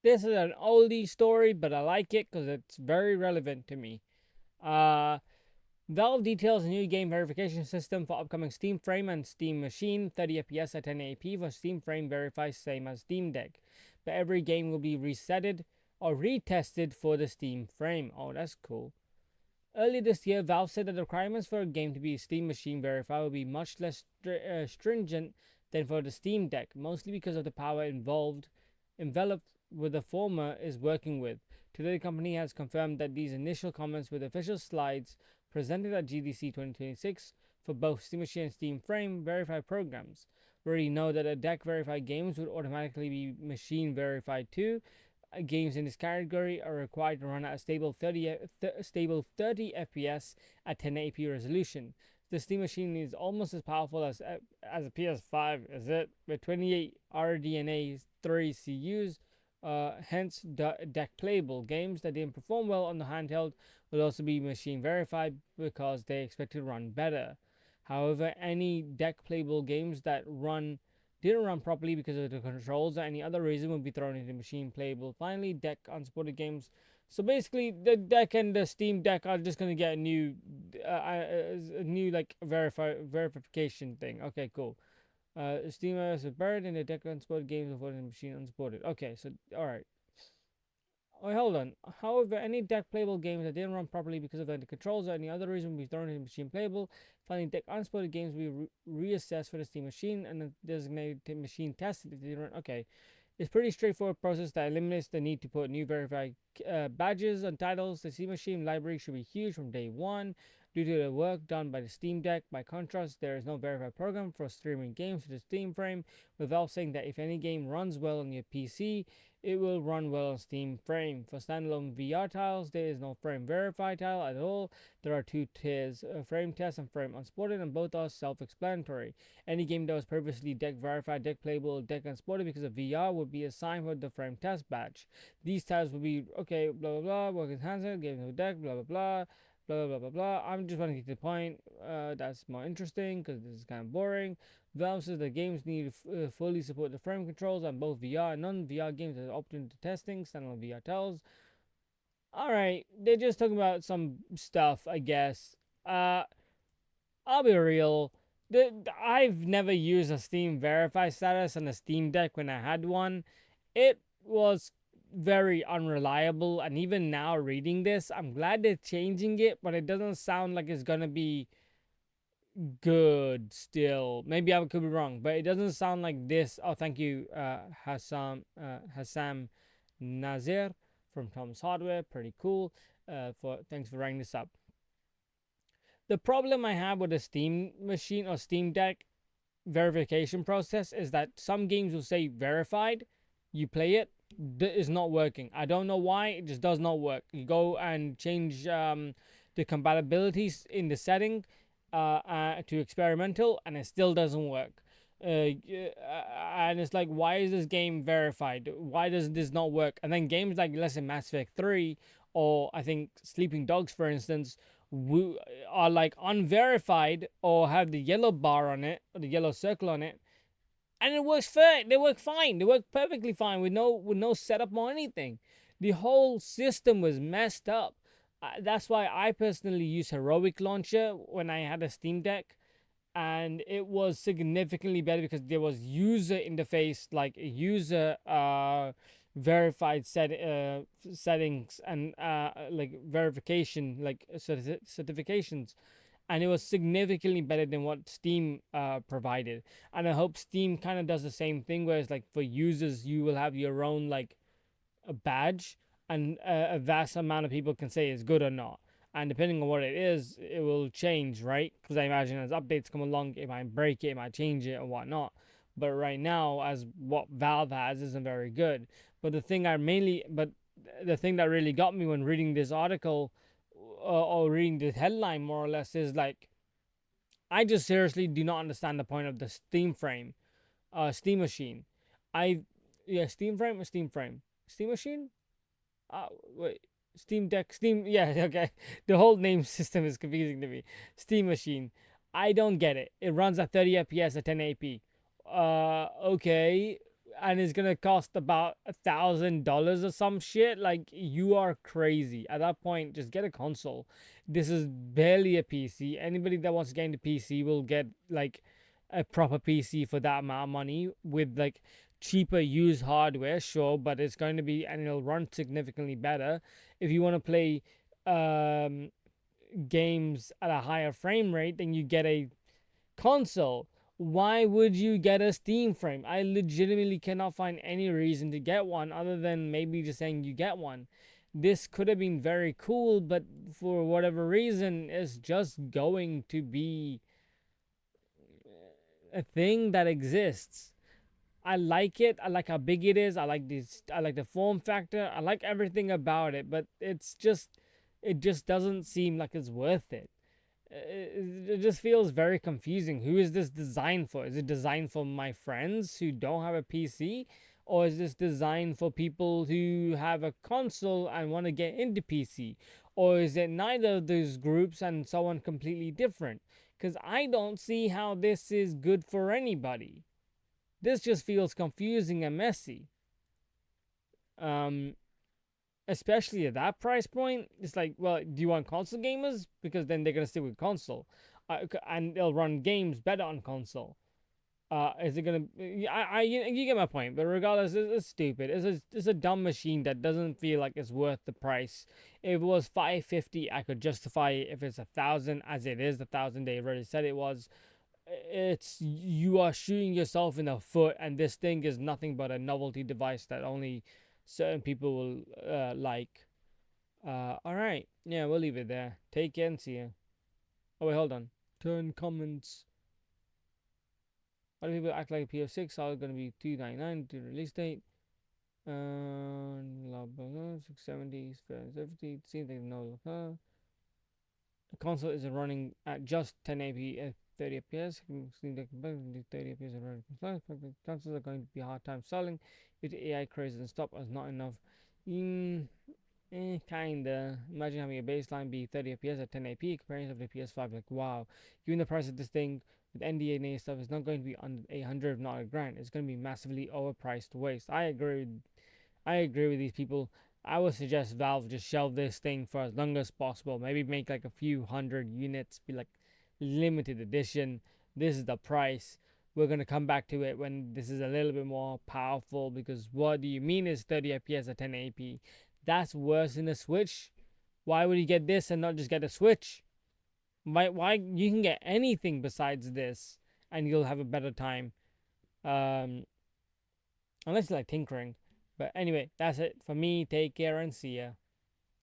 This is an oldie story, but I like it because it's very relevant to me. Uh, Valve details a new game verification system for upcoming Steam Frame and Steam Machine. 30 FPS at 1080p for Steam Frame verifies same as Steam Deck, but every game will be resetted or retested for the Steam Frame. Oh, that's cool. Early this year, Valve said that the requirements for a game to be Steam Machine verified will be much less stringent than for the Steam Deck, mostly because of the power enveloped with the former is working with. Today, the company has confirmed that these initial comments with official slides presented at GDC 2026 for both Steam Machine and Steam Frame verified programs. We already know that a deck verified games would automatically be machine verified too, games in this category are required to run at a stable 30 FPS at 1080p resolution. The Steam Machine is almost as powerful as a PS5, is it? With 28 RDNA 3 CUs, hence deck playable. Games that didn't perform well on the handheld will also be machine verified because they expect to run better. However, any deck playable games that didn't run properly because of the controls or any other reason will be thrown into machine playable. Finally, deck unsupported games. So basically, the deck and the Steam Deck are just gonna get a new like verification thing. Okay, cool. Steam has a bird and the deck unsupported games before the machine unsupported. Okay, so all right. Oh, hold on. However, any deck playable games that didn't run properly because of the controls or any other reason will be thrown into machine playable. Finally, deck unsupported games will be reassessed for the Steam machine and the designated machine tested if they didn't run. Okay, it's a pretty straightforward process that eliminates the need to put new verified badges on titles. The Steam Machine library should be huge from day one due to the work done by the Steam Deck. By contrast, there is no verified program for streaming games to the Steam Frame, with Valve saying that if any game runs well on your PC, it will run well on Steam Frame. For standalone VR tiles, there is no frame verified tile at all. There are two tiers, frame test and frame unsupported, and both are self-explanatory. Any game that was previously deck verified, deck playable, deck unsupported because of VR would be assigned with the frame test badge. These tiles will be okay, blah blah blah, work in handset, game no deck, blah blah blah. Blah blah blah blah. I'm just want to get to the point. That's more interesting because this is kind of boring. Valve says the games need to fully support the frame controls on both VR and non-VR games that are open to testing. Standalone VR tells. All right, they're just talking about some stuff, I guess. Uh, I'll be real. I've never used a Steam Verify status on a Steam Deck when I had one. It was very unreliable, and even now reading this, I'm glad they're changing it, but it doesn't sound like it's gonna be good still. Maybe I could be wrong, but it doesn't sound like this. Oh, thank you, Hassam Nazir from Tom's Hardware. Pretty cool. For thanks for writing this up. The problem I have with the Steam machine or Steam Deck verification process is that some games will say verified, you play it, is not working. I don't know why, it just does not work. You go and change the compatibilities in the setting to experimental, and it still doesn't work. And it's like, why is this game verified? Why does this not work? And then games like, let's say, Mass Effect 3, or I think Sleeping Dogs, for instance, are like unverified or have the yellow bar on it or the yellow circle on it, and it works fair. They work fine. They work perfectly fine with no setup or anything. The whole system was messed up. That's why I personally use Heroic Launcher when I had a Steam Deck, and it was significantly better because there was user interface, like user verified settings and like verification, like certifications, and it was significantly better than what Steam provided. And I hope Steam kind of does the same thing, whereas like for users, you will have your own like a badge, and a vast amount of people can say it's good or not. And depending on what it is, it will change, right? Because I imagine as updates come along, it might break it, it might change it, or whatnot. But right now, as what Valve has isn't very good. But the thing that really got me when reading this article or reading the headline more or less is like, I just seriously do not understand the point of the Steam frame, Steam machine. I Yeah, Steam frame or Steam frame, Steam machine. Wait, Steam Deck, Steam. Yeah, okay. The whole name system is confusing to me. Steam machine. I don't get it. It runs at 30 FPS at 1080p. Okay. and it's gonna cost about $1,000 or some shit. Like, you are crazy. At that point, just get a console. This is barely a PC. Anybody that wants to get into PC will get like a proper PC for that amount of money with like cheaper used hardware, sure, but it's going to be, and it'll run significantly better. If you want to play um games at a higher frame rate, then you get a console. Why would you get a Steam frame? I legitimately cannot find any reason to get one other than maybe just saying you get one. This could have been very cool, but for whatever reason, it's just going to be a thing that exists. I like it. I like how big it is. I like this. I like the form factor. I like everything about it, but it just doesn't seem like it's worth it. It just feels very confusing. Who is this designed for? Is it designed for my friends who don't have a PC? Or is this designed for people who have a console and want to get into PC? Or is it neither of those groups and someone completely different? Because I don't see how this is good for anybody. This just feels confusing and messy. Um, Especially at that price point, it's like, well, do you want console gamers? Because then they're gonna stick with console, and they'll run games better on console. Is it gonna? You get my point. But regardless, it's stupid. It's a dumb machine that doesn't feel like it's worth the price. If it was 550, I could justify it. If it's 1,000, as it is 1,000, they already said it was. It's, you are shooting yourself in the foot, and this thing is nothing but a novelty device that only certain people will like. All right, yeah, we'll leave it there. Take care and see you. Oh wait, hold on. Turn comments. Why do people act like PS6 are gonna be 299 to release date? Blah blah blah. 670, 750. Seems like no. The console is running at just 1080p at 30 fps. Seems like 30 fps and running fast. Consoles are going to be a hard time selling if the AI craze and stop as not enough. Mm, kinda. Imagine having a baseline be 30 FPS at 1080p comparing to the PS5. Like, wow. Given the price of this thing with NDA stuff, it's not going to be under 800, if not a grand. It's going to be massively overpriced waste. I agree with these people. I would suggest Valve just shelve this thing for as long as possible. Maybe make like a few hundred units, be like limited edition. This is the price. We're gonna come back to it when this is a little bit more powerful. Because what do you mean is 30 FPS at 1080p? That's worse than a Switch. Why would you get this and not just get a Switch? Why you can get anything besides this and you'll have a better time. Um, Unless you like tinkering. But anyway, that's it for me. Take care and see ya.